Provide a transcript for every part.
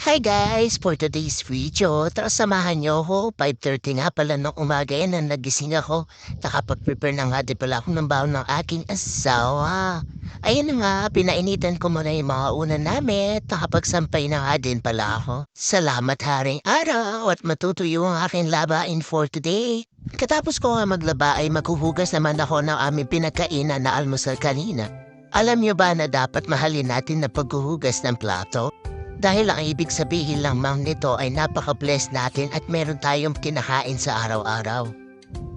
Hi guys! For today's video, tara samahan niyo ako. 5:30 nga pala ng umaga yan na nagising ako. Nakapag-prepare na nga din pala ako ng baon ng aking asawa. Ayun na nga, pinainitan ko muna yung mga unan namin. Nakapagsampay na nga din pala ako. Salamat haring araw at matutuyo ang aking labain for today. Katapos ko nga maglaba ay maghuhugas naman ako ng aming pinagkainan na almusal kanina. Alam niyo ba na dapat mahalin natin na paghuhugas ng plato? Dahil ang ibig sabihin lang mang nito ay napaka-blessed natin at meron tayong kinakain sa araw-araw.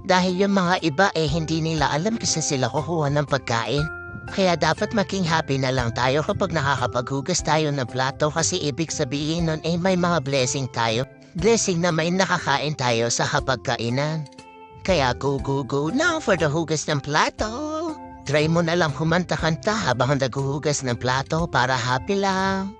Dahil yung mga iba hindi nila alam kasi sila kukuha ng pagkain. Kaya dapat maging happy na lang tayo kapag nakakapaghugas tayo ng plato kasi ibig sabihin nun may mga blessing tayo. Blessing na may nakakain tayo sa kapagkainan. Kaya go now for the hugas ng plato. Try mo na lang kumanta-kanta habang naghuhugas ng plato para happy lang.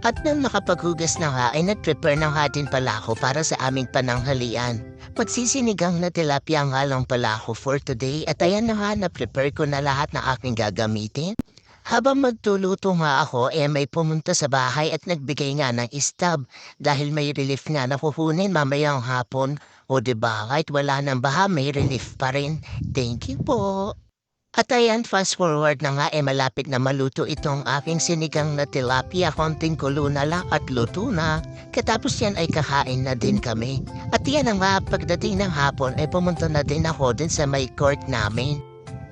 At nang nakapaghugas na nga ay nag-prepare na nga din pala ako para sa aming pananghalian. Magsisinigang na tilapia nga lang pala ako for today at ayan na nga na-prepare ko na lahat ng aking gagamitin. Habang magtuluto nga ako may pumunta sa bahay at nagbigay nga ng stab dahil may relief nga na kukunin mamayang hapon. O diba kahit wala ng baha may relief pa rin. Thank you po. At ayan, fast forward na nga malapit na maluto itong aking sinigang na tilapia. Konting kulo na lang at luto na. Katapos yan ay kakain na din kami. At yan na nga, pagdating ng hapon pumunta na din ako din sa may court namin.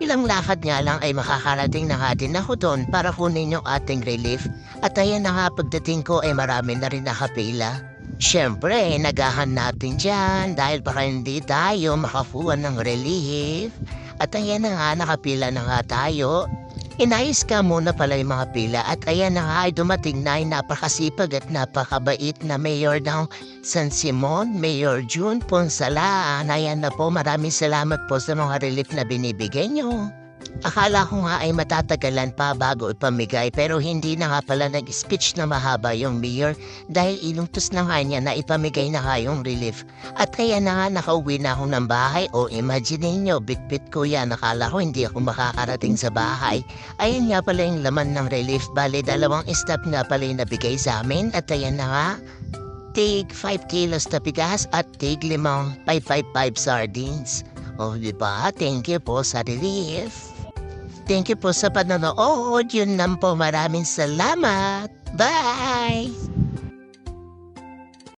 Ilang lakad nga lang ay makakarating na nga din ako doon para kunin yung ating relief. At ayan na nga, pagdating ko marami na rin nakapila. Siyempre, nagahan natin dyan dahil baka hindi tayo makakuha ng relief. At ayan na nga, nakapila na nga tayo. Inayos ka muna pala yung mga pila at ayan na nga ay dumating na ay napakasipag at napakabait na Mayor ng San Simon, Mayor June Ponsalaan. Ayan na po, maraming salamat po sa mga relief na binibigay nyo. Akala ko nga ay matatagalan pa bago ipamigay pero hindi na nga pala nag-speech na mahaba yung mayor dahil ilungtos na nga niya na ipamigay na nga yung relief. At kaya na nga nakauwi na ako ng bahay imagine niyo, bit-bit ko yan, akala ko hindi ako makakarating sa bahay. Ayan nga pala yung laman ng relief, bale 2 step nga pala yung nabigay sa amin at ayan na nga. Tig 5 kilos na bigas at tig 555 sardines. O diba, thank you po sa relief. Thank you po sa panonood. Yun lang po. Maraming salamat. Bye!